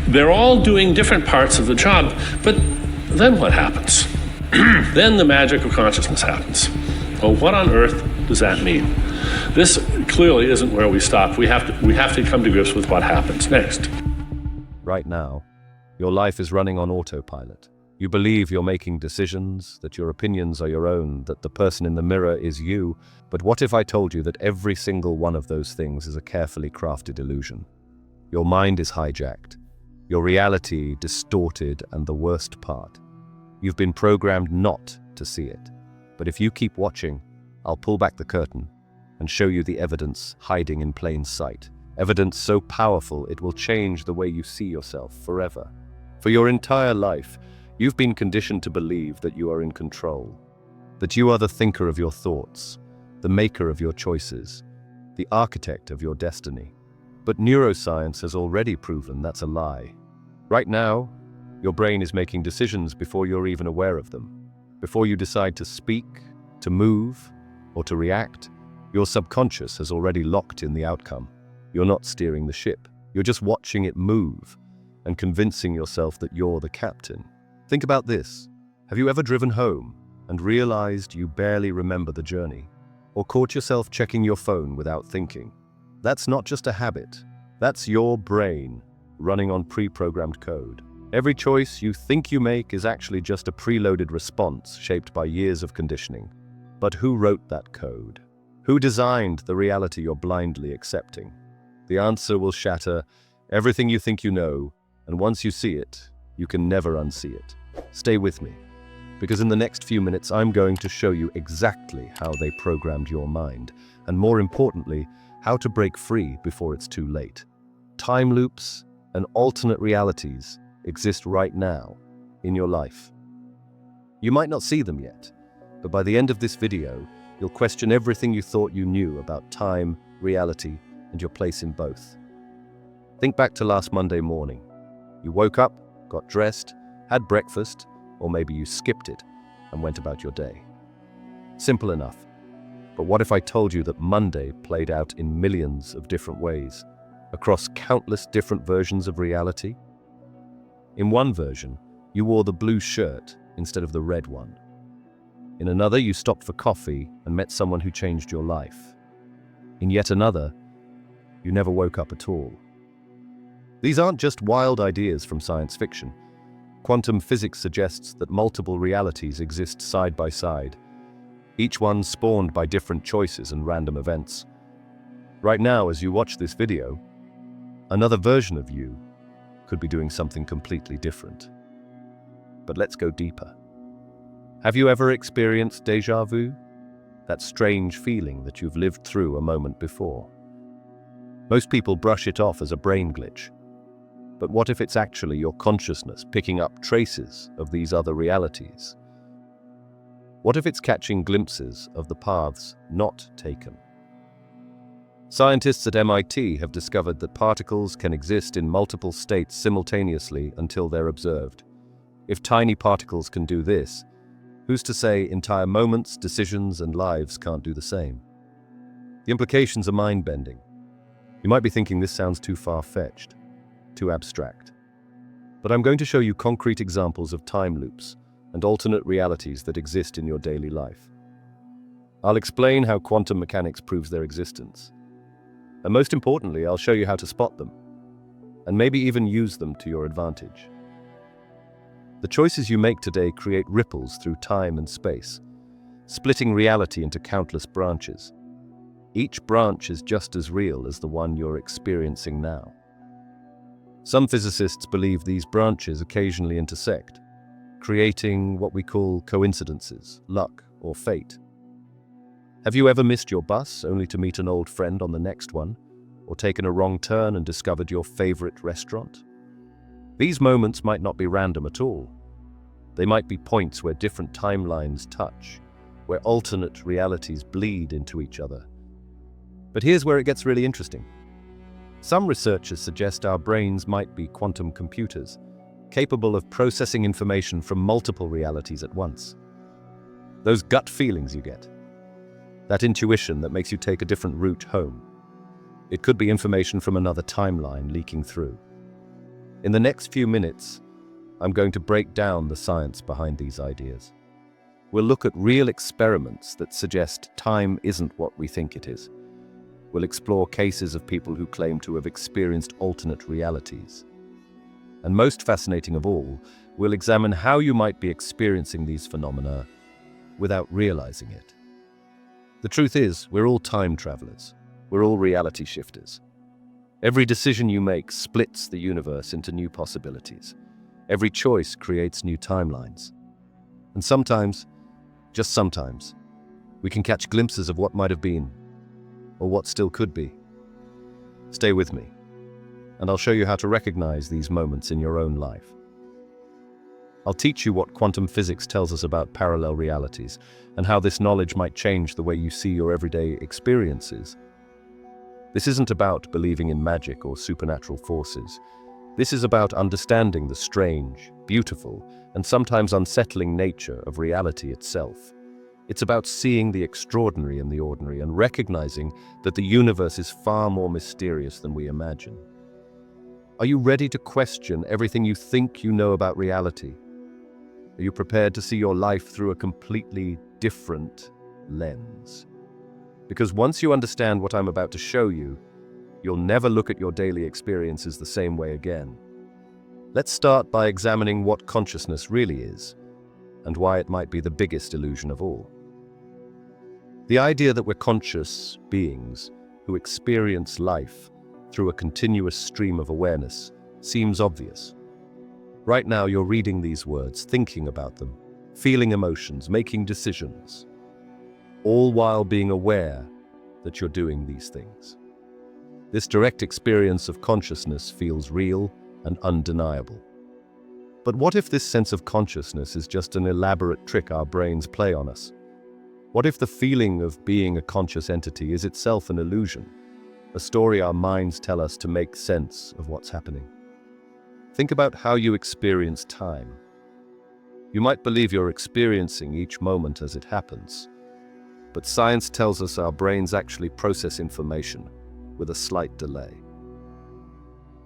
They're all doing different parts of the job, but then what happens? Then the magic of consciousness happens. Well, what on earth does that mean? This clearly isn't where we stop. We have to come to grips with what happens next. Right now, your life is running on autopilot. You believe you're making decisions, that your opinions are your own, that the person in the mirror is you. But what if I told you that every single one of those things is a carefully crafted illusion? Your mind is hijacked, your reality distorted, and the worst part, you've been programmed not to see it. But if you keep watching, I'll pull back the curtain and show you the evidence hiding in plain sight. Evidence so powerful it will change the way you see yourself forever. For your entire life, you've been conditioned to believe that you are in control, that you are the thinker of your thoughts, the maker of your choices, the architect of your destiny. But neuroscience has already proven that's a lie. Right now, your brain is making decisions before you're even aware of them. Before you decide to speak, to move, or to react, your subconscious has already locked in the outcome. You're not steering the ship. You're just watching it move and convincing yourself that you're the captain. Think about this. Have you ever driven home and realized you barely remember the journey? Or caught yourself checking your phone without thinking? That's not just a habit. That's your brain running on pre-programmed code. Every choice you think you make is actually just a preloaded response shaped by years of conditioning. But who wrote that code? Who designed the reality you're blindly accepting? The answer will shatter everything you think you know, and once you see it, you can never unsee it. Stay with me, because in the next few minutes I'm going to show you exactly how they programmed your mind, and more importantly, how to break free before it's too late. Time loops and alternate realities exist right now in your life. You might not see them yet, but by the end of this video, you'll question everything you thought you knew about time, reality, and your place in both. Think back to last Monday morning. You woke up, got dressed, had breakfast, or maybe you skipped it and went about your day. Simple enough. But what if I told you that Monday played out in millions of different ways, across countless different versions of reality? In one version, you wore the blue shirt instead of the red one. In another, you stopped for coffee and met someone who changed your life. In yet another, you never woke up at all. These aren't just wild ideas from science fiction. Quantum physics suggests that multiple realities exist side by side, each one spawned by different choices and random events. Right now, as you watch this video, another version of you could be doing something completely different. But let's go deeper. Have you ever experienced déjà vu? That strange feeling that you've lived through a moment before. Most people brush it off as a brain glitch. But what if it's actually your consciousness picking up traces of these other realities? What if it's catching glimpses of the paths not taken? Scientists at MIT have discovered that particles can exist in multiple states simultaneously until they're observed. If tiny particles can do this, who's to say entire moments, decisions, and lives can't do the same? The implications are mind-bending. You might be thinking this sounds too far-fetched, too abstract. But I'm going to show you concrete examples of time loops and alternate realities that exist in your daily life. I'll explain how quantum mechanics proves their existence. And most importantly, I'll show you how to spot them, and maybe even use them to your advantage. The choices you make today create ripples through time and space, splitting reality into countless branches. Each branch is just as real as the one you're experiencing now. Some physicists believe these branches occasionally intersect, creating what we call coincidences, luck, or fate. Have you ever missed your bus only to meet an old friend on the next one, or taken a wrong turn and discovered your favorite restaurant? These moments might not be random at all. They might be points where different timelines touch, where alternate realities bleed into each other. But here's where it gets really interesting. Some researchers suggest our brains might be quantum computers, capable of processing information from multiple realities at once. Those gut feelings you get, that intuition that makes you take a different route home. It could be information from another timeline leaking through. In the next few minutes, I'm going to break down the science behind these ideas. We'll look at real experiments that suggest time isn't what we think it is. We'll explore cases of people who claim to have experienced alternate realities. And most fascinating of all, we'll examine how you might be experiencing these phenomena without realizing it. The truth is, we're all time travelers. We're all reality shifters. Every decision you make splits the universe into new possibilities. Every choice creates new timelines. And sometimes, just sometimes, we can catch glimpses of what might have been, or what still could be. Stay with me, and I'll show you how to recognize these moments in your own life. I'll teach you what quantum physics tells us about parallel realities, and how this knowledge might change the way you see your everyday experiences. This isn't about believing in magic or supernatural forces. This is about understanding the strange, beautiful, and sometimes unsettling nature of reality itself. It's about seeing the extraordinary in the ordinary and recognizing that the universe is far more mysterious than we imagine. Are you ready to question everything you think you know about reality? Are you prepared to see your life through a completely different lens? Because once you understand what I'm about to show you, you'll never look at your daily experiences the same way again. Let's start by examining what consciousness really is, and why it might be the biggest illusion of all. The idea that we're conscious beings who experience life through a continuous stream of awareness seems obvious. Right now you're reading these words, thinking about them, feeling emotions, making decisions, all while being aware that you're doing these things. This direct experience of consciousness feels real and undeniable. But what if this sense of consciousness is just an elaborate trick our brains play on us? What if the feeling of being a conscious entity is itself an illusion, a story our minds tell us to make sense of what's happening? Think about how you experience time. You might believe you're experiencing each moment as it happens, but science tells us our brains actually process information with a slight delay.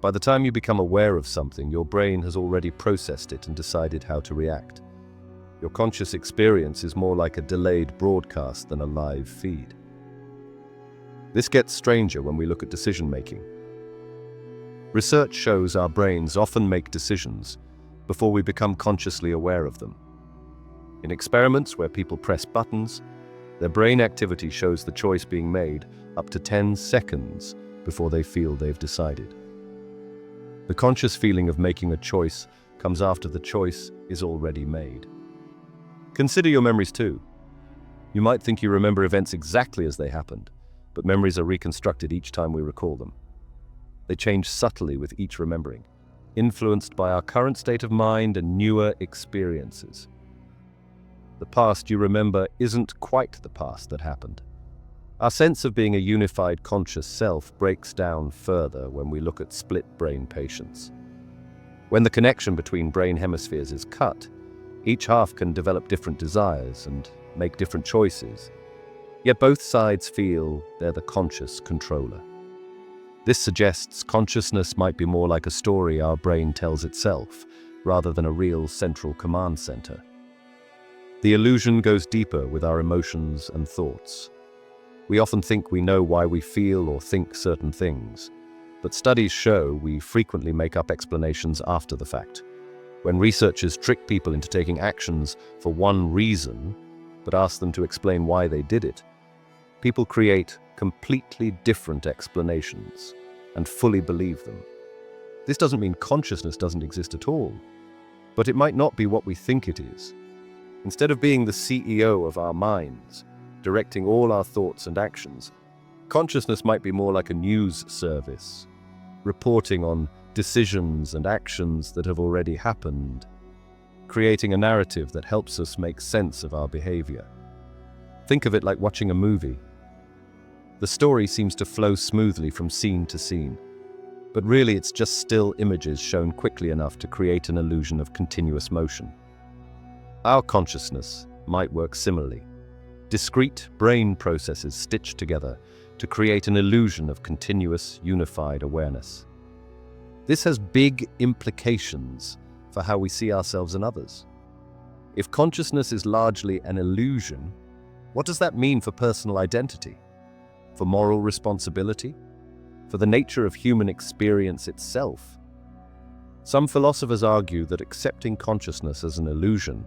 By the time you become aware of something, your brain has already processed it and decided how to react. Your conscious experience is more like a delayed broadcast than a live feed. This gets stranger when we look at decision-making. Research shows our brains often make decisions before we become consciously aware of them. In experiments where people press buttons, their brain activity shows the choice being made up to 10 seconds before they feel they've decided. The conscious feeling of making a choice comes after the choice is already made. Consider your memories too. You might think you remember events exactly as they happened, but memories are reconstructed each time we recall them. They change subtly with each remembering, influenced by our current state of mind and newer experiences. The past you remember isn't quite the past that happened. Our sense of being a unified conscious self breaks down further when we look at split-brain patients. When the connection between brain hemispheres is cut, each half can develop different desires and make different choices. Yet both sides feel they're the conscious controller. This suggests consciousness might be more like a story our brain tells itself, rather than a real central command center. The illusion goes deeper with our emotions and thoughts. We often think we know why we feel or think certain things, but studies show we frequently make up explanations after the fact. When researchers trick people into taking actions for one reason, but ask them to explain why they did it, people create completely different explanations and fully believe them. This doesn't mean consciousness doesn't exist at all, but it might not be what we think it is. Instead of being the CEO of our minds, directing all our thoughts and actions, consciousness might be more like a news service, reporting on decisions and actions that have already happened, creating a narrative that helps us make sense of our behavior. Think of it like watching a movie. The story seems to flow smoothly from scene to scene, but really it's just still images shown quickly enough to create an illusion of continuous motion. Our consciousness might work similarly. Discrete brain processes stitched together to create an illusion of continuous, unified awareness. This has big implications for how we see ourselves and others. If consciousness is largely an illusion, what does that mean for personal identity? For moral responsibility? For the nature of human experience itself? Some philosophers argue that accepting consciousness as an illusion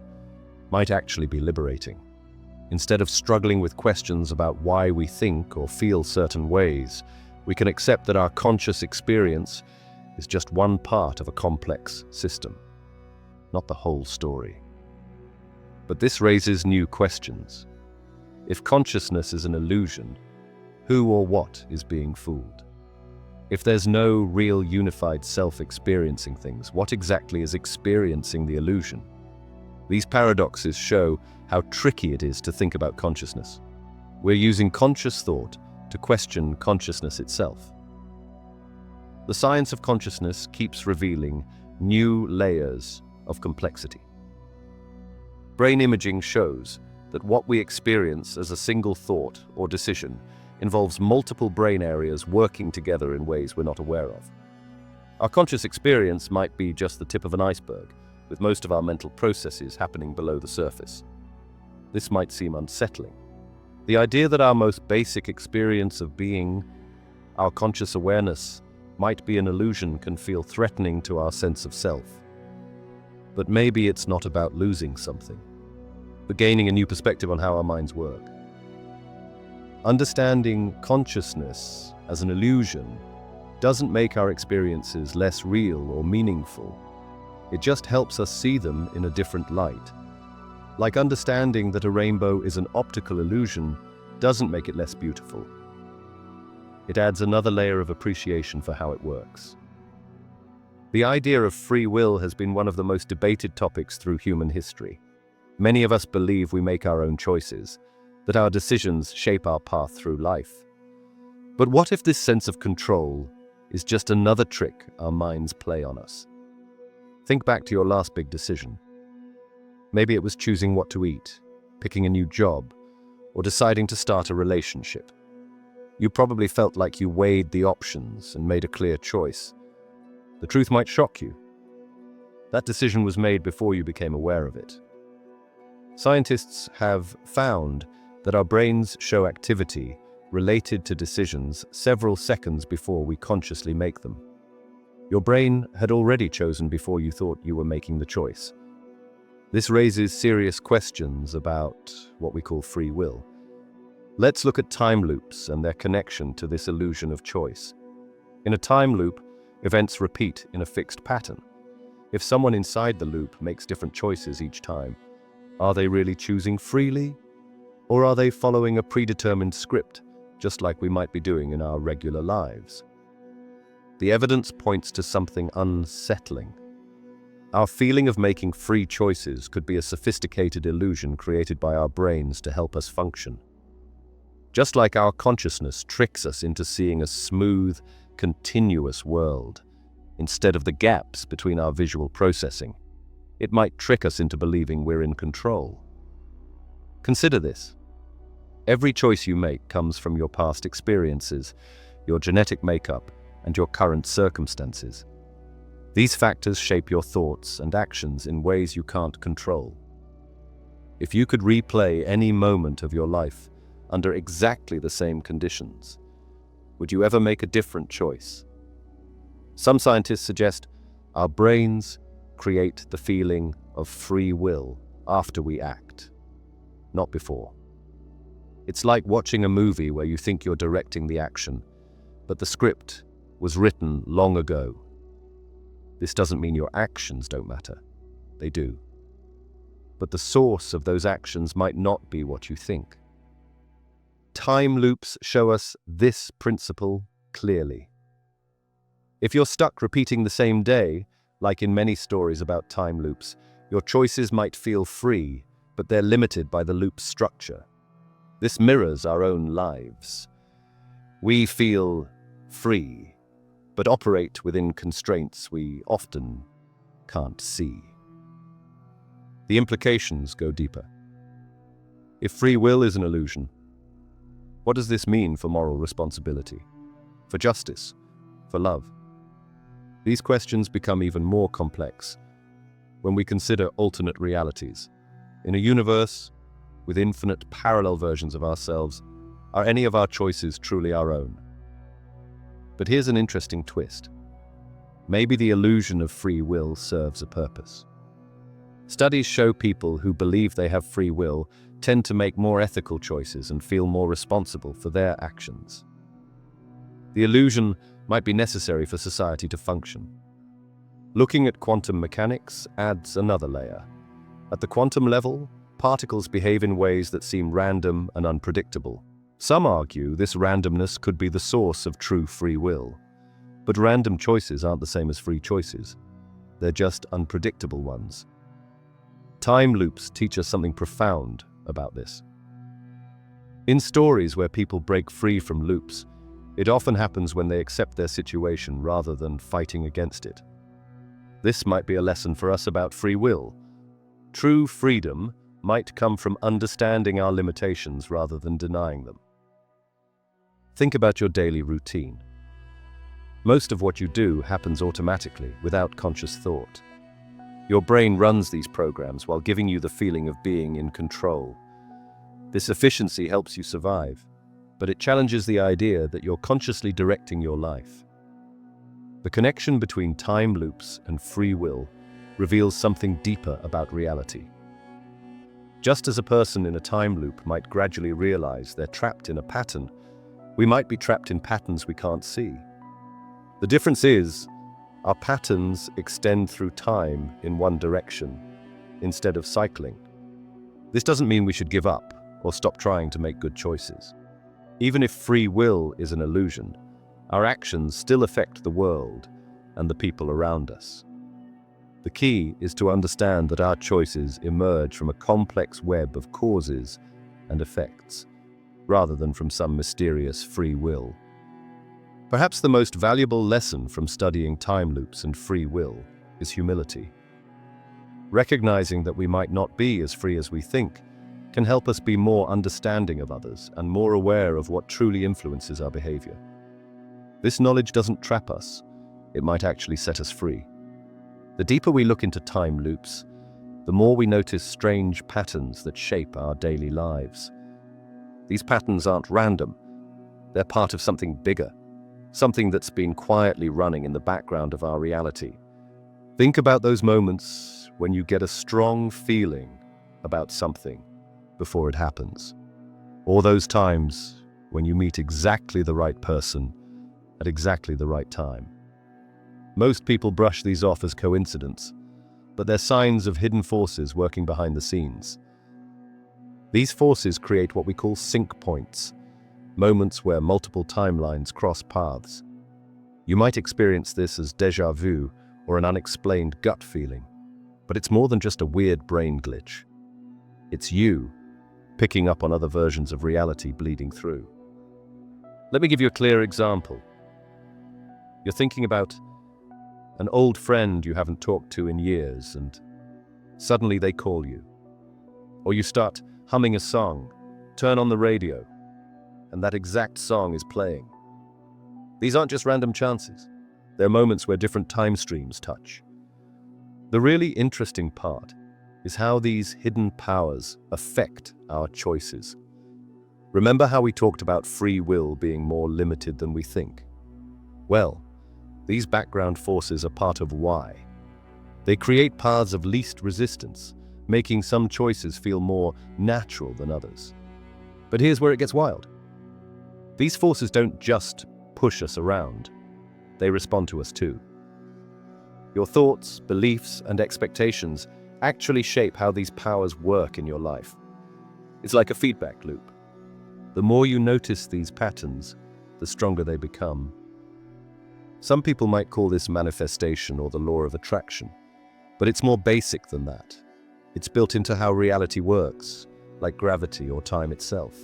might actually be liberating. Instead of struggling with questions about why we think or feel certain ways, we can accept that our conscious experience is just one part of a complex system, not the whole story. But this raises new questions. If consciousness is an illusion, who or what is being fooled? If there's no real unified self experiencing things, what exactly is experiencing the illusion? These paradoxes show how tricky it is to think about consciousness. We're using conscious thought to question consciousness itself. The science of consciousness keeps revealing new layers of complexity. Brain imaging shows that what we experience as a single thought or decision involves multiple brain areas working together in ways we're not aware of. Our conscious experience might be just the tip of an iceberg, with most of our mental processes happening below the surface. This might seem unsettling. The idea that our most basic experience of being, our conscious awareness, might be an illusion can feel threatening to our sense of self. But maybe it's not about losing something, but gaining a new perspective on how our minds work. Understanding consciousness as an illusion doesn't make our experiences less real or meaningful. It just helps us see them in a different light. Like understanding that a rainbow is an optical illusion doesn't make it less beautiful. It adds another layer of appreciation for how it works. The idea of free will has been one of the most debated topics through human history. Many of us believe we make our own choices, that our decisions shape our path through life. But what if this sense of control is just another trick our minds play on us? Think back to your last big decision. Maybe it was choosing what to eat, picking a new job, or deciding to start a relationship. You probably felt like you weighed the options and made a clear choice. The truth might shock you. That decision was made before you became aware of it. Scientists have found that our brains show activity related to decisions several seconds before we consciously make them. Your brain had already chosen before you thought you were making the choice. This raises serious questions about what we call free will. Let's look at time loops and their connection to this illusion of choice. In a time loop, events repeat in a fixed pattern. If someone inside the loop makes different choices each time, are they really choosing freely? Or are they following a predetermined script, just like we might be doing in our regular lives? The evidence points to something unsettling. Our feeling of making free choices could be a sophisticated illusion created by our brains to help us function. Just like our consciousness tricks us into seeing a smooth, continuous world, instead of the gaps between our visual processing, it might trick us into believing we're in control. Consider this. Every choice you make comes from your past experiences, your genetic makeup, and your current circumstances. These factors shape your thoughts and actions in ways you can't control. If you could replay any moment of your life under exactly the same conditions, would you ever make a different choice? Some scientists suggest our brains create the feeling of free will after we act, not before. It's like watching a movie where you think you're directing the action, but the script was written long ago. This doesn't mean your actions don't matter. They do. But the source of those actions might not be what you think. Time loops show us this principle clearly. If you're stuck repeating the same day, like in many stories about time loops, your choices might feel free, but they're limited by the loop's structure. This mirrors our own lives. We feel free, but operate within constraints we often can't see. The implications go deeper. If free will is an illusion, what does this mean for moral responsibility, for justice, for love? These questions become even more complex when we consider alternate realities. In a universe with infinite parallel versions of ourselves, are any of our choices truly our own? But here's an interesting twist. Maybe the illusion of free will serves a purpose. Studies show people who believe they have free will tend to make more ethical choices and feel more responsible for their actions. The illusion might be necessary for society to function. Looking at quantum mechanics adds another layer. At the quantum level, particles behave in ways that seem random and unpredictable. Some argue this randomness could be the source of true free will. But random choices aren't the same as free choices. They're just unpredictable ones. Time loops teach us something profound about this. In stories where people break free from loops, it often happens when they accept their situation rather than fighting against it. This might be a lesson for us about free will. True freedom might come from understanding our limitations rather than denying them. Think about your daily routine. Most of what you do happens automatically, without conscious thought. Your brain runs these programs while giving you the feeling of being in control. This efficiency helps you survive, but it challenges the idea that you're consciously directing your life. The connection between time loops and free will reveals something deeper about reality. Just as a person in a time loop might gradually realize they're trapped in a pattern, we might be trapped in patterns we can't see. The difference is, our patterns extend through time in one direction, instead of cycling. This doesn't mean we should give up or stop trying to make good choices. Even if free will is an illusion, our actions still affect the world and the people around us. The key is to understand that our choices emerge from a complex web of causes and effects, rather than from some mysterious free will. Perhaps the most valuable lesson from studying time loops and free will is humility. Recognizing that we might not be as free as we think can help us be more understanding of others and more aware of what truly influences our behavior. This knowledge doesn't trap us, it might actually set us free. The deeper we look into time loops, the more we notice strange patterns that shape our daily lives. These patterns aren't random, they're part of something bigger, something that's been quietly running in the background of our reality. Think about those moments when you get a strong feeling about something before it happens, or those times when you meet exactly the right person at exactly the right time. Most people brush these off as coincidence, but they're signs of hidden forces working behind the scenes. These forces create what we call sync points, moments where multiple timelines cross paths. You might experience this as déjà vu or an unexplained gut feeling, but it's more than just a weird brain glitch. It's you picking up on other versions of reality bleeding through. Let me give you a clear example. You're thinking about an old friend you haven't talked to in years, and suddenly they call you. Or you start humming a song, turn on the radio, and that exact song is playing. These aren't just random chances. They're moments where different time streams touch. The really interesting part is how these hidden powers affect our choices. Remember how we talked about free will being more limited than we think? Well, these background forces are part of why. They create paths of least resistance, making some choices feel more natural than others. But here's where it gets wild. These forces don't just push us around, they respond to us too. Your thoughts, beliefs, and expectations actually shape how these powers work in your life. It's like a feedback loop. The more you notice these patterns, the stronger they become. Some people might call this manifestation or the law of attraction, but it's more basic than that. It's built into how reality works, like gravity or time itself.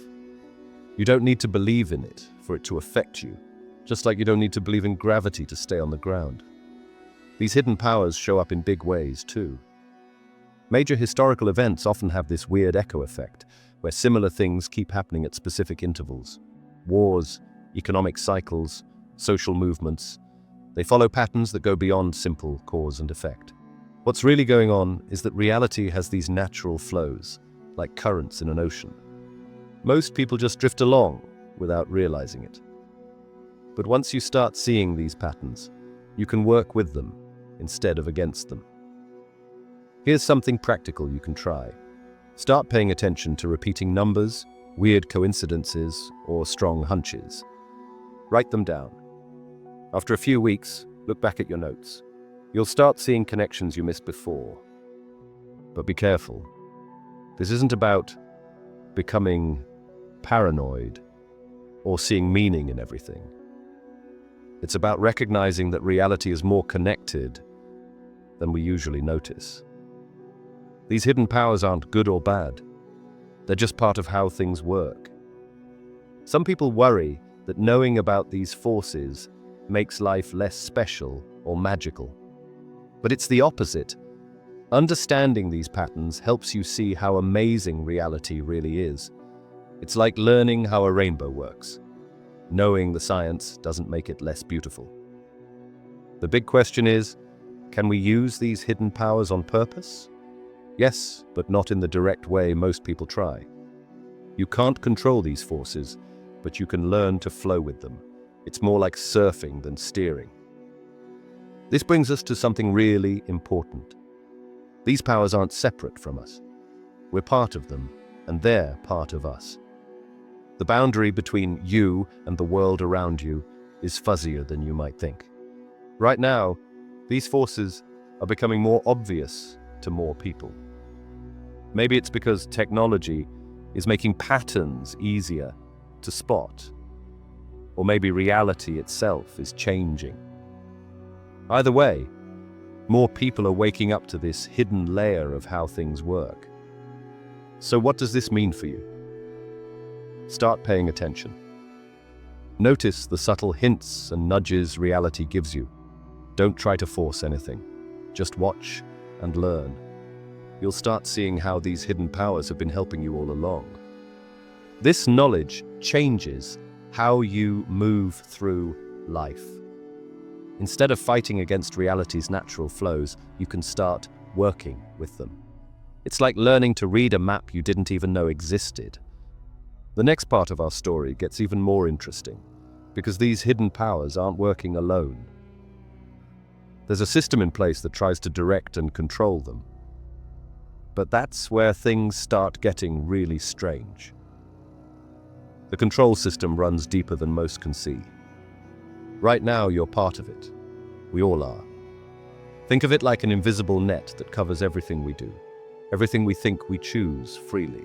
You don't need to believe in it for it to affect you, just like you don't need to believe in gravity to stay on the ground. These hidden powers show up in big ways too. Major historical events often have this weird echo effect, where similar things keep happening at specific intervals. Wars, economic cycles, social movements. They follow patterns that go beyond simple cause and effect. What's really going on is that reality has these natural flows, like currents in an ocean. Most people just drift along without realizing it. But once you start seeing these patterns, you can work with them instead of against them. Here's something practical you can try. Start paying attention to repeating numbers, weird coincidences, or strong hunches. Write them down. After a few weeks, look back at your notes. You'll start seeing connections you missed before. But be careful. This isn't about becoming paranoid or seeing meaning in everything. It's about recognizing that reality is more connected than we usually notice. These hidden powers aren't good or bad. They're just part of how things work. Some people worry that knowing about these forces makes life less special or magical. But it's the opposite. Understanding these patterns helps you see how amazing reality really is. It's like learning how a rainbow works. Knowing the science doesn't make it less beautiful. The big question is, can we use these hidden powers on purpose? Yes, but not in the direct way most people try. You can't control these forces, but you can learn to flow with them. It's more like surfing than steering. This brings us to something really important. These powers aren't separate from us. We're part of them, and they're part of us. The boundary between you and the world around you is fuzzier than you might think. Right now, these forces are becoming more obvious to more people. Maybe it's because technology is making patterns easier to spot, or maybe reality itself is changing. Either way, more people are waking up to this hidden layer of how things work. So what does this mean for you? Start paying attention. Notice the subtle hints and nudges reality gives you. Don't try to force anything. Just watch and learn. You'll start seeing how these hidden powers have been helping you all along. This knowledge changes how you move through life. Instead of fighting against reality's natural flows, you can start working with them. It's like learning to read a map you didn't even know existed. The next part of our story gets even more interesting, because these hidden powers aren't working alone. There's a system in place that tries to direct and control them. But that's where things start getting really strange. The control system runs deeper than most can see. Right now, you're part of it. We all are. Think of it like an invisible net that covers everything we do, everything we think we choose freely.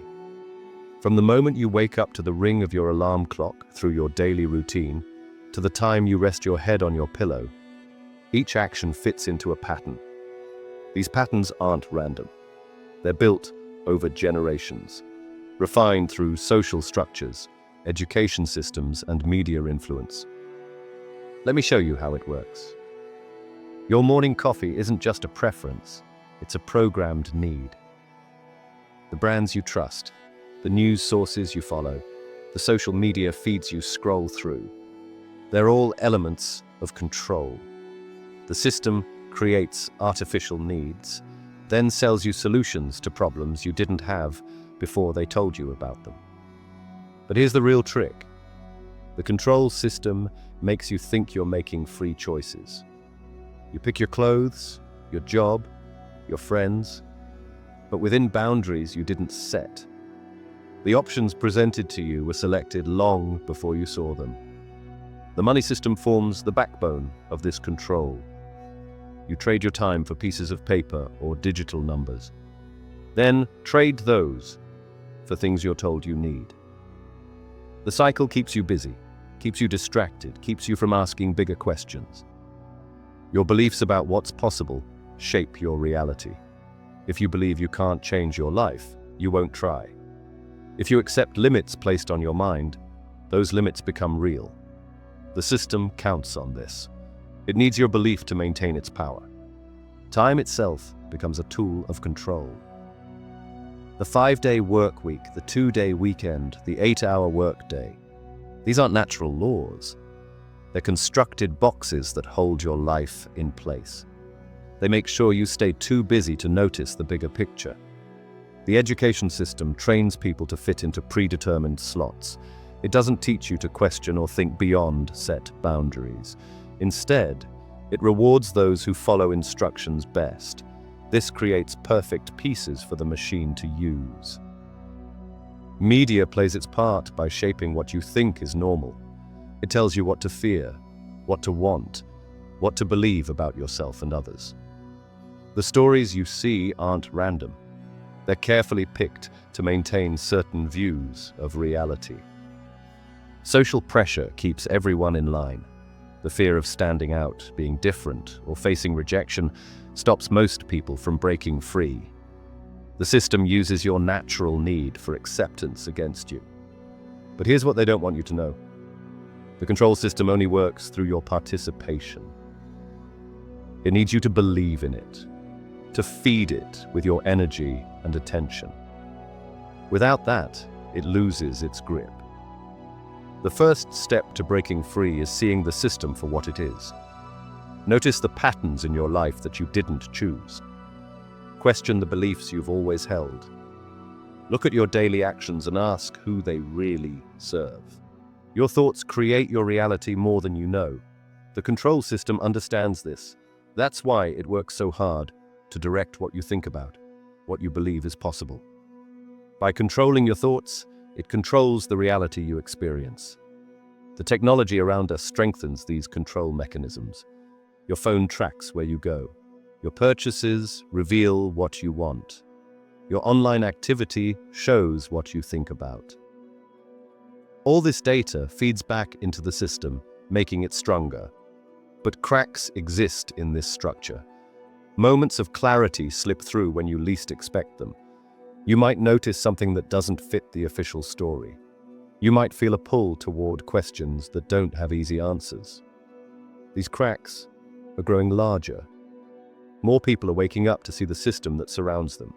From the moment you wake up to the ring of your alarm clock through your daily routine, to the time you rest your head on your pillow, each action fits into a pattern. These patterns aren't random. They're built over generations, refined through social structures, education systems, and media influence. Let me show you how it works. Your morning coffee isn't just a preference, it's a programmed need. The brands you trust, the news sources you follow, the social media feeds you scroll through, they're all elements of control. The system creates artificial needs, then sells you solutions to problems you didn't have before they told you about them. But here's the real trick. The control system makes you think you're making free choices. You pick your clothes, your job, your friends, but within boundaries you didn't set. The options presented to you were selected long before you saw them. The money system forms the backbone of this control. You trade your time for pieces of paper or digital numbers. Then trade those for things you're told you need. The cycle keeps you busy, keeps you distracted, keeps you from asking bigger questions. Your beliefs about what's possible shape your reality. If you believe you can't change your life, you won't try. If you accept limits placed on your mind, those limits become real. The system counts on this. It needs your belief to maintain its power. Time itself becomes a tool of control. The 5-day work week, the 2-day weekend, the 8-hour work day. These aren't natural laws. They're constructed boxes that hold your life in place. They make sure you stay too busy to notice the bigger picture. The education system trains people to fit into predetermined slots. It doesn't teach you to question or think beyond set boundaries. Instead, it rewards those who follow instructions best. This creates perfect pieces for the machine to use. Media plays its part by shaping what you think is normal. It tells you what to fear, what to want, what to believe about yourself and others. The stories you see aren't random. They're carefully picked to maintain certain views of reality. Social pressure keeps everyone in line. The fear of standing out, being different, or facing rejection stops most people from breaking free. The system uses your natural need for acceptance against you. But here's what they don't want you to know. The control system only works through your participation. It needs you to believe in it, to feed it with your energy and attention. Without that, it loses its grip. The first step to breaking free is seeing the system for what it is. Notice the patterns in your life that you didn't choose. Question the beliefs you've always held. Look at your daily actions and ask who they really serve. Your thoughts create your reality more than you know. The control system understands this. That's why it works so hard to direct what you think about, what you believe is possible. By controlling your thoughts, it controls the reality you experience. The technology around us strengthens these control mechanisms. Your phone tracks where you go. Your purchases reveal what you want. Your online activity shows what you think about. All this data feeds back into the system, making it stronger. But cracks exist in this structure. Moments of clarity slip through when you least expect them. You might notice something that doesn't fit the official story. You might feel a pull toward questions that don't have easy answers. These cracks are growing larger. More people are waking up to see the system that surrounds them.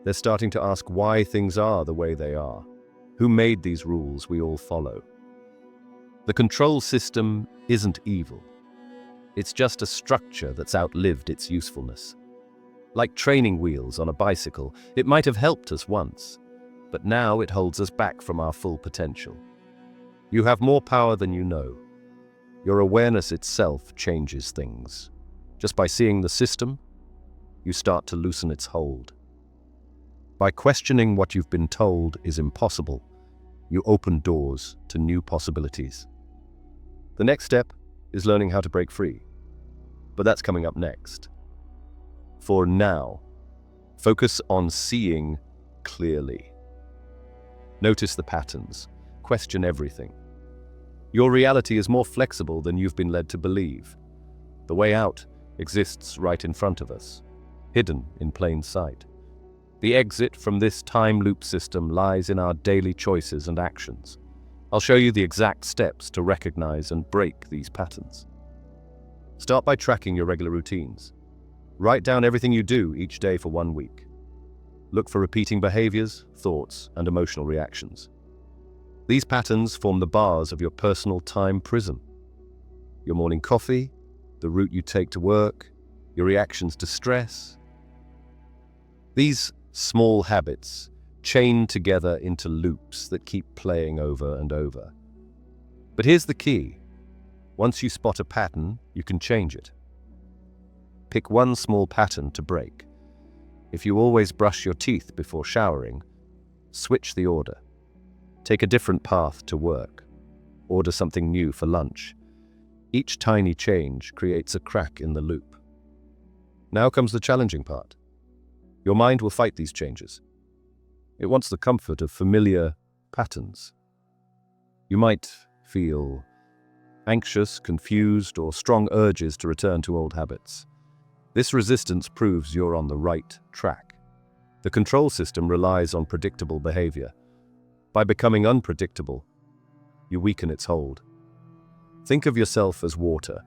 They're starting to ask why things are the way they are. Who made these rules we all follow? The control system isn't evil. It's just a structure that's outlived its usefulness. Like training wheels on a bicycle, it might have helped us once, but now it holds us back from our full potential. You have more power than you know. Your awareness itself changes things. Just by seeing the system, you start to loosen its hold. By questioning what you've been told is impossible, you open doors to new possibilities. The next step is learning how to break free. But that's coming up next. For now, focus on seeing clearly. Notice the patterns. Question everything. Your reality is more flexible than you've been led to believe. The way out exists right in front of us, hidden in plain sight. The exit from this time loop system lies in our daily choices and actions. I'll show you the exact steps to recognize and break these patterns. Start by tracking your regular routines. Write down everything you do each day for 1 week. Look for repeating behaviors, thoughts, and emotional reactions. These patterns form the bars of your personal time prison. Your morning coffee, the route you take to work, your reactions to stress. These small habits chain together into loops that keep playing over and over. But here's the key. Once you spot a pattern, you can change it. Pick one small pattern to break. If you always brush your teeth before showering, switch the order. Take a different path to work. Order something new for lunch. Each tiny change creates a crack in the loop. Now comes the challenging part. Your mind will fight these changes. It wants the comfort of familiar patterns. You might feel anxious, confused, or strong urges to return to old habits. This resistance proves you're on the right track. The control system relies on predictable behavior. By becoming unpredictable, you weaken its hold. Think of yourself as water,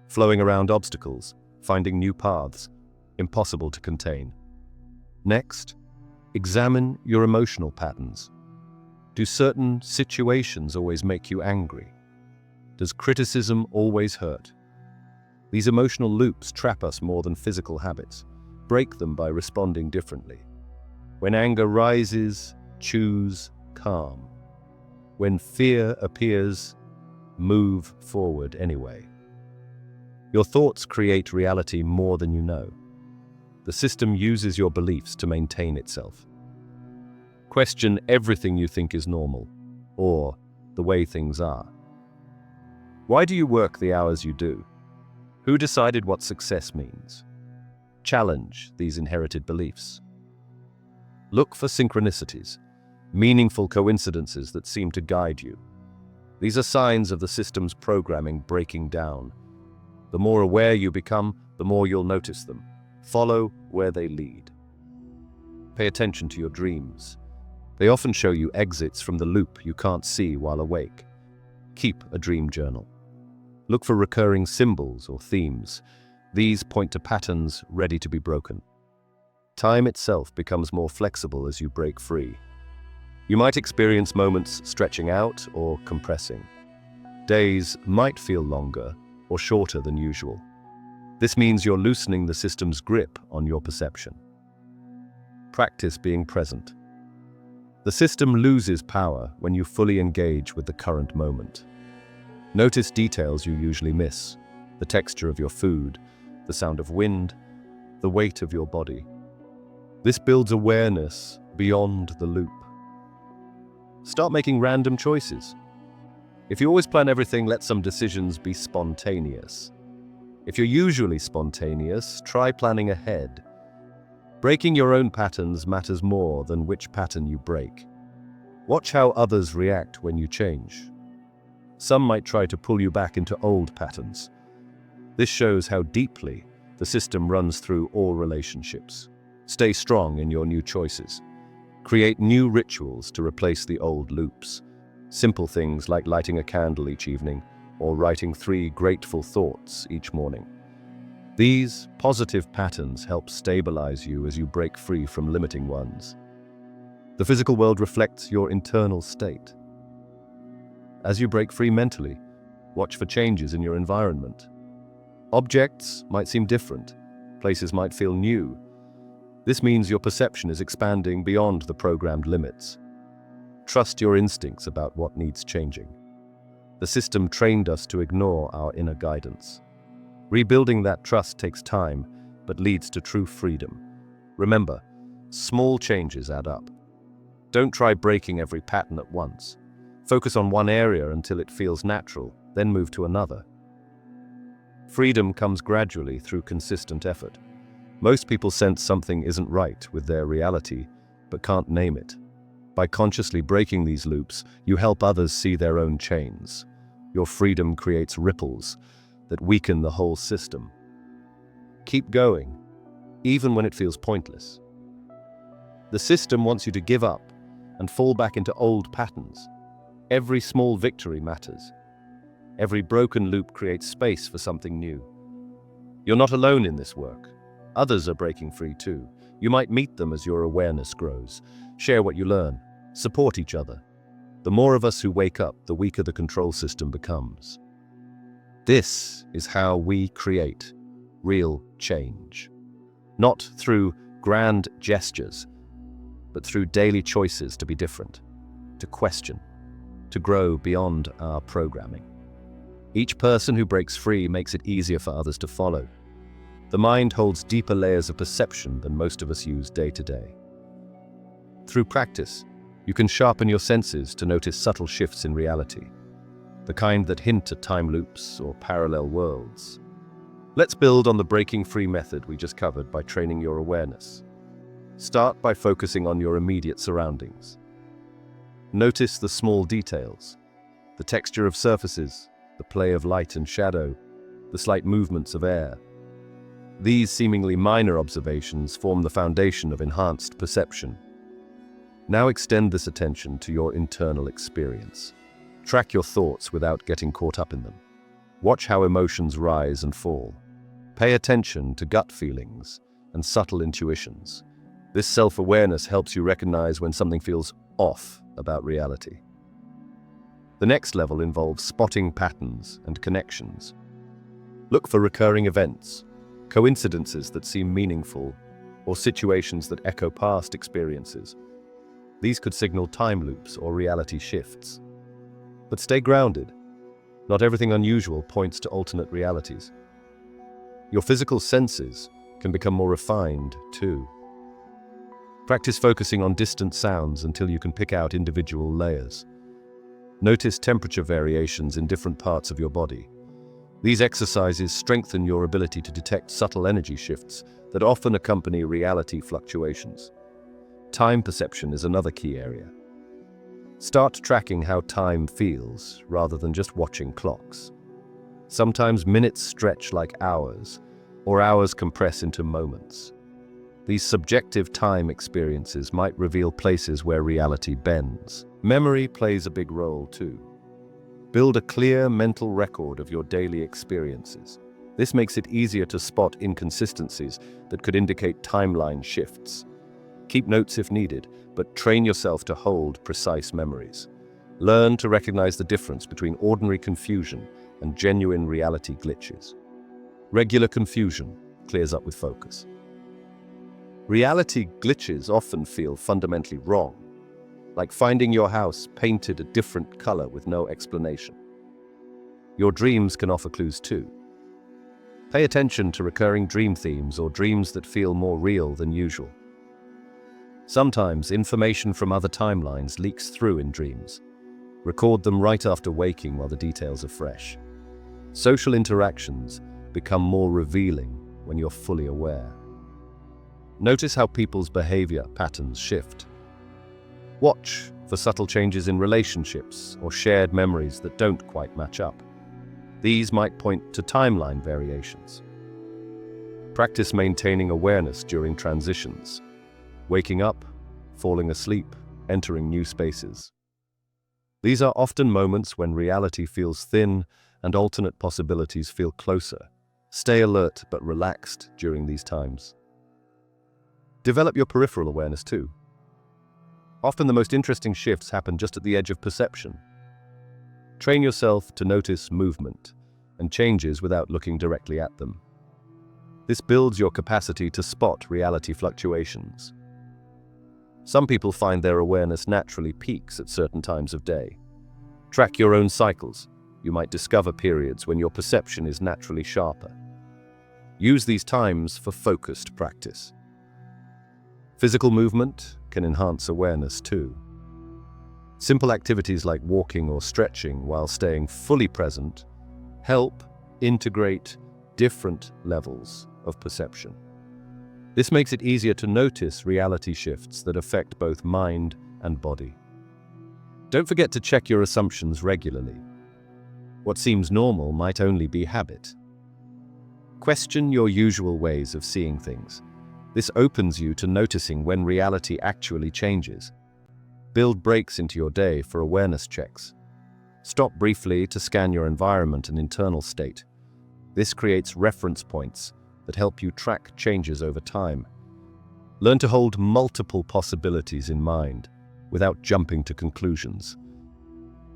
flowing around obstacles, finding new paths, impossible to contain. Next, examine your emotional patterns. Do certain situations always make you angry? Does criticism always hurt? These emotional loops trap us more than physical habits. Break them by responding differently. When anger rises, choose calm. When fear appears, move forward anyway. Your thoughts create reality more than you know. The system uses your beliefs to maintain itself. Question everything you think is normal, or the way things are. Why do you work the hours you do? Who decided what success means? Challenge these inherited beliefs. Look for synchronicities, meaningful coincidences that seem to guide you. These are signs of the system's programming breaking down. The more aware you become, the more you'll notice them. Follow where they lead. Pay attention to your dreams. They often show you exits from the loop you can't see while awake. Keep a dream journal. Look for recurring symbols or themes. These point to patterns ready to be broken. Time itself becomes more flexible as you break free. You might experience moments stretching out or compressing. Days might feel longer or shorter than usual. This means you're loosening the system's grip on your perception. Practice being present. The system loses power when you fully engage with the current moment. Notice details you usually miss: the texture of your food, the sound of wind, the weight of your body. This builds awareness beyond the loop. Start making random choices. If you always plan everything, let some decisions be spontaneous. If you're usually spontaneous, try planning ahead. Breaking your own patterns matters more than which pattern you break. Watch how others react when you change. Some might try to pull you back into old patterns. This shows how deeply the system runs through all relationships. Stay strong in your new choices. Create new rituals to replace the old loops. Simple things like lighting a candle each evening or writing 3 grateful thoughts each morning. These positive patterns help stabilize you as you break free from limiting ones. The physical world reflects your internal state. As you break free mentally, watch for changes in your environment. Objects might seem different. Places might feel new. This means your perception is expanding beyond the programmed limits. Trust your instincts about what needs changing. The system trained us to ignore our inner guidance. Rebuilding that trust takes time, but leads to true freedom. Remember, small changes add up. Don't try breaking every pattern at once. Focus on one area until it feels natural, then move to another. Freedom comes gradually through consistent effort. Most people sense something isn't right with their reality, but can't name it. By consciously breaking these loops, you help others see their own chains. Your freedom creates ripples that weaken the whole system. Keep going, even when it feels pointless. The system wants you to give up and fall back into old patterns. Every small victory matters. Every broken loop creates space for something new. You're not alone in this work. Others are breaking free too. You might meet them as your awareness grows. Share what you learn. Support each other. The more of us who wake up, the weaker the control system becomes. This is how we create real change. Not through grand gestures, but through daily choices to be different, to question, to grow beyond our programming. Each person who breaks free makes it easier for others to follow. The mind holds deeper layers of perception than most of us use day to day. Through practice, you can sharpen your senses to notice subtle shifts in reality, the kind that hint at time loops or parallel worlds. Let's build on the breaking free method we just covered by training your awareness. Start by focusing on your immediate surroundings. Notice the small details, the texture of surfaces, the play of light and shadow, the slight movements of air. These seemingly minor observations form the foundation of enhanced perception. Now extend this attention to your internal experience. Track your thoughts without getting caught up in them. Watch how emotions rise and fall. Pay attention to gut feelings and subtle intuitions. This self-awareness helps you recognize when something feels off about reality. The next level involves spotting patterns and connections. Look for recurring events, coincidences that seem meaningful, or situations that echo past experiences. These could signal time loops or reality shifts. But stay grounded. Not everything unusual points to alternate realities. Your physical senses can become more refined, too. Practice focusing on distant sounds until you can pick out individual layers. Notice temperature variations in different parts of your body. These exercises strengthen your ability to detect subtle energy shifts that often accompany reality fluctuations. Time perception is another key area. Start tracking how time feels rather than just watching clocks. Sometimes minutes stretch like hours, or hours compress into moments. These subjective time experiences might reveal places where reality bends. Memory plays a big role too. Build a clear mental record of your daily experiences. This makes it easier to spot inconsistencies that could indicate timeline shifts. Keep notes if needed, but train yourself to hold precise memories. Learn to recognize the difference between ordinary confusion and genuine reality glitches. Regular confusion clears up with focus. Reality glitches often feel fundamentally wrong, like finding your house painted a different color with no explanation. Your dreams can offer clues too. Pay attention to recurring dream themes or dreams that feel more real than usual. Sometimes information from other timelines leaks through in dreams. Record them right after waking while the details are fresh. Social interactions become more revealing when you're fully aware. Notice how people's behavior patterns shift. Watch for subtle changes in relationships or shared memories that don't quite match up. These might point to timeline variations. Practice maintaining awareness during transitions. Waking up, falling asleep, entering new spaces. These are often moments when reality feels thin and alternate possibilities feel closer. Stay alert but relaxed during these times. Develop your peripheral awareness too. Often the most interesting shifts happen just at the edge of perception. Train yourself to notice movement and changes without looking directly at them. This builds your capacity to spot reality fluctuations. Some people find their awareness naturally peaks at certain times of day. Track your own cycles. You might discover periods when your perception is naturally sharper. Use these times for focused practice. Physical movement can enhance awareness too. Simple activities like walking or stretching while staying fully present help integrate different levels of perception. This makes it easier to notice reality shifts that affect both mind and body. Don't forget to check your assumptions regularly. What seems normal might only be habit. Question your usual ways of seeing things. This opens you to noticing when reality actually changes. Build breaks into your day for awareness checks. Stop briefly to scan your environment and internal state. This creates reference points that help you track changes over time. Learn to hold multiple possibilities in mind without jumping to conclusions.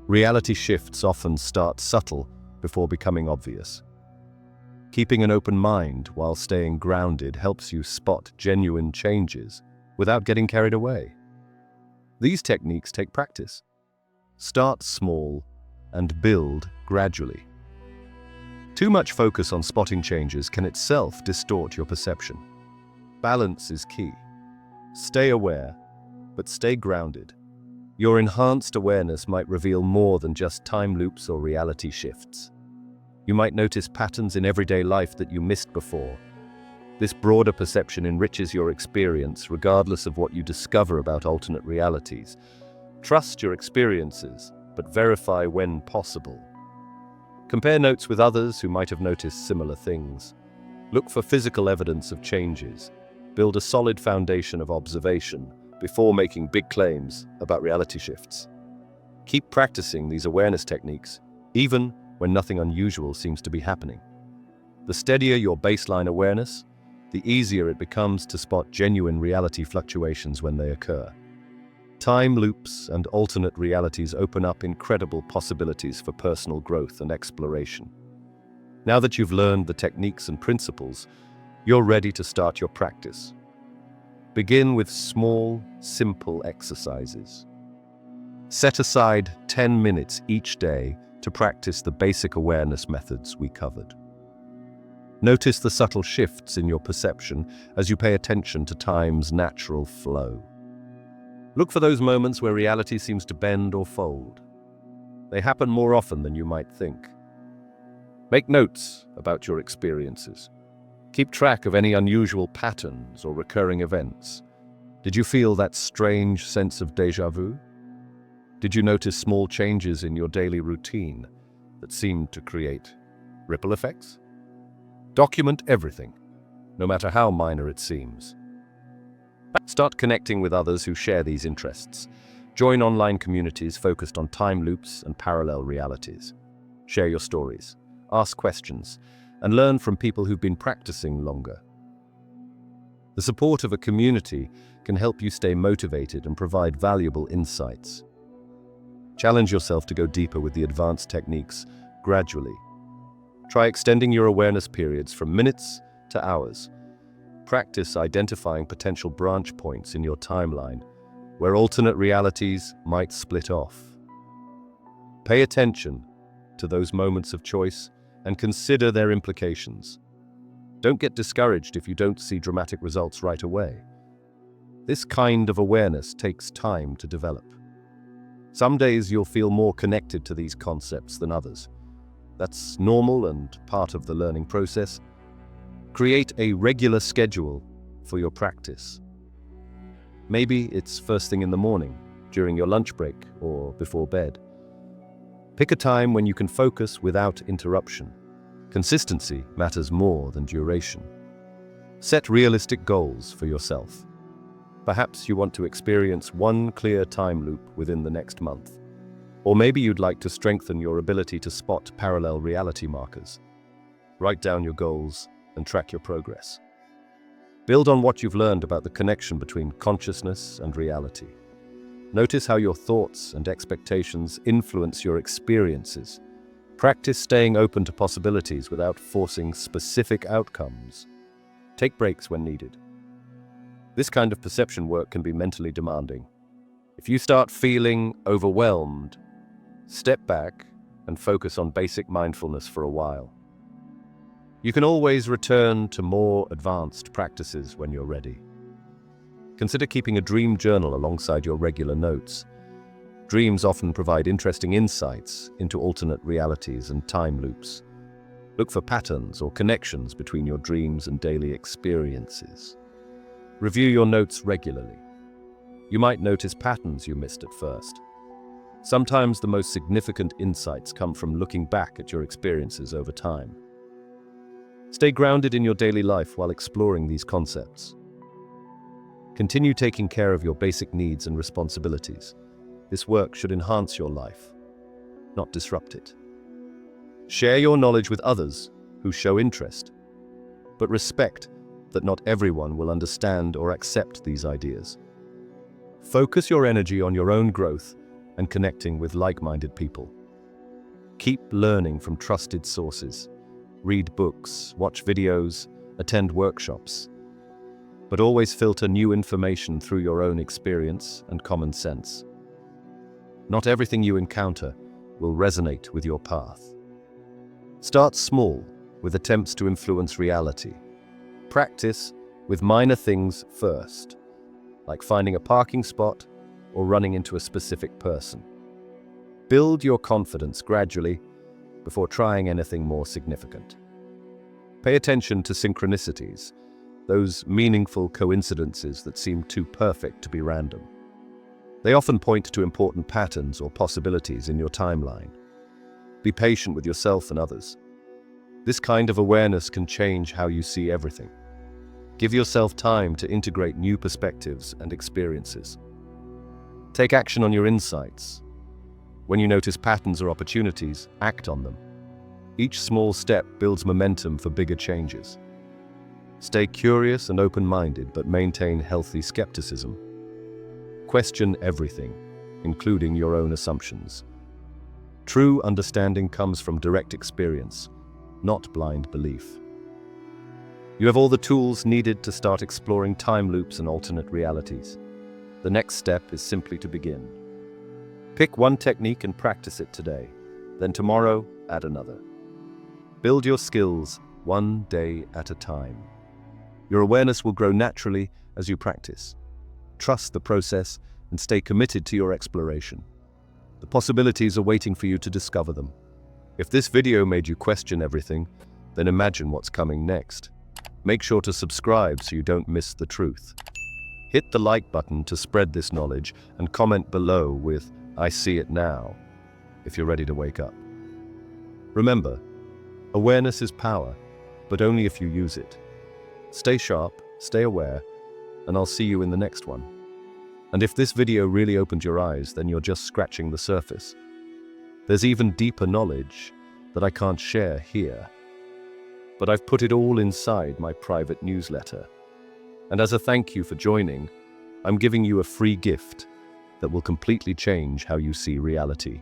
Reality shifts often start subtle before becoming obvious. Keeping an open mind while staying grounded helps you spot genuine changes without getting carried away. These techniques take practice. Start small and build gradually. Too much focus on spotting changes can itself distort your perception. Balance is key. Stay aware, but stay grounded. Your enhanced awareness might reveal more than just time loops or reality shifts. You might notice patterns in everyday life that you missed before. This broader perception enriches your experience regardless of what you discover about alternate realities. Trust your experiences, but verify when possible. Compare notes with others who might have noticed similar things. Look for physical evidence of changes. Build a solid foundation of observation before making big claims about reality shifts. Keep practicing these awareness techniques, even when nothing unusual seems to be happening. The steadier your baseline awareness, the easier it becomes to spot genuine reality fluctuations when they occur. Time loops and alternate realities open up incredible possibilities for personal growth and exploration. Now that you've learned the techniques and principles, you're ready to start your practice. Begin with small, simple exercises. Set aside 10 minutes each day to practice the basic awareness methods we covered. Notice the subtle shifts in your perception as you pay attention to time's natural flow. Look for those moments where reality seems to bend or fold. They happen more often than you might think. Make notes about your experiences. Keep track of any unusual patterns or recurring events. Did you feel that strange sense of déjà vu? Did you notice small changes in your daily routine that seemed to create ripple effects? Document everything, no matter how minor it seems. Start connecting with others who share these interests. Join online communities focused on time loops and parallel realities. Share your stories, ask questions, and learn from people who've been practicing longer. The support of a community can help you stay motivated and provide valuable insights. Challenge yourself to go deeper with the advanced techniques gradually. Try extending your awareness periods from minutes to hours. Practice identifying potential branch points in your timeline where alternate realities might split off. Pay attention to those moments of choice and consider their implications. Don't get discouraged if you don't see dramatic results right away. This kind of awareness takes time to develop. Some days you'll feel more connected to these concepts than others. That's normal and part of the learning process. Create a regular schedule for your practice. Maybe it's first thing in the morning, during your lunch break, or before bed. Pick a time when you can focus without interruption. Consistency matters more than duration. Set realistic goals for yourself. Perhaps you want to experience one clear time loop within the next month. Or maybe you'd like to strengthen your ability to spot parallel reality markers. Write down your goals and track your progress. Build on what you've learned about the connection between consciousness and reality. Notice how your thoughts and expectations influence your experiences. Practice staying open to possibilities without forcing specific outcomes. Take breaks when needed. This kind of perception work can be mentally demanding. If you start feeling overwhelmed, step back and focus on basic mindfulness for a while. You can always return to more advanced practices when you're ready. Consider keeping a dream journal alongside your regular notes. Dreams often provide interesting insights into alternate realities and time loops. Look for patterns or connections between your dreams and daily experiences. Review your notes regularly. You might notice patterns you missed at first. Sometimes the most significant insights come from looking back at your experiences over time. Stay grounded in your daily life while exploring these concepts. Continue taking care of your basic needs and responsibilities. This work should enhance your life, not disrupt it. Share your knowledge with others who show interest, but respect that not everyone will understand or accept these ideas. Focus your energy on your own growth and connecting with like-minded people. Keep learning from trusted sources. Read books, watch videos, attend workshops. But always filter new information through your own experience and common sense. Not everything you encounter will resonate with your path. Start small, with attempts to influence reality. Practice with minor things first, like finding a parking spot or running into a specific person. Build your confidence gradually before trying anything more significant. Pay attention to synchronicities, those meaningful coincidences that seem too perfect to be random. They often point to important patterns or possibilities in your timeline. Be patient with yourself and others. This kind of awareness can change how you see everything. Give yourself time to integrate new perspectives and experiences. Take action on your insights. When you notice patterns or opportunities, act on them. Each small step builds momentum for bigger changes. Stay curious and open-minded, but maintain healthy skepticism. Question everything, including your own assumptions. True understanding comes from direct experience, not blind belief. You have all the tools needed to start exploring time loops and alternate realities. The next step is simply to begin. Pick one technique and practice it today. Then tomorrow, add another. Build your skills one day at a time. Your awareness will grow naturally as you practice. Trust the process and stay committed to your exploration. The possibilities are waiting for you to discover them. If this video made you question everything, then imagine what's coming next. Make sure to subscribe so you don't miss the truth. Hit the like button to spread this knowledge and comment below with "I see it now" if you're ready to wake up. Remember, awareness is power, but only if you use it. Stay sharp, stay aware, and I'll see you in the next one. And if this video really opened your eyes, then you're just scratching the surface. There's even deeper knowledge that I can't share here. But I've put it all inside my private newsletter. And as a thank you for joining, I'm giving you a free gift that will completely change how you see reality.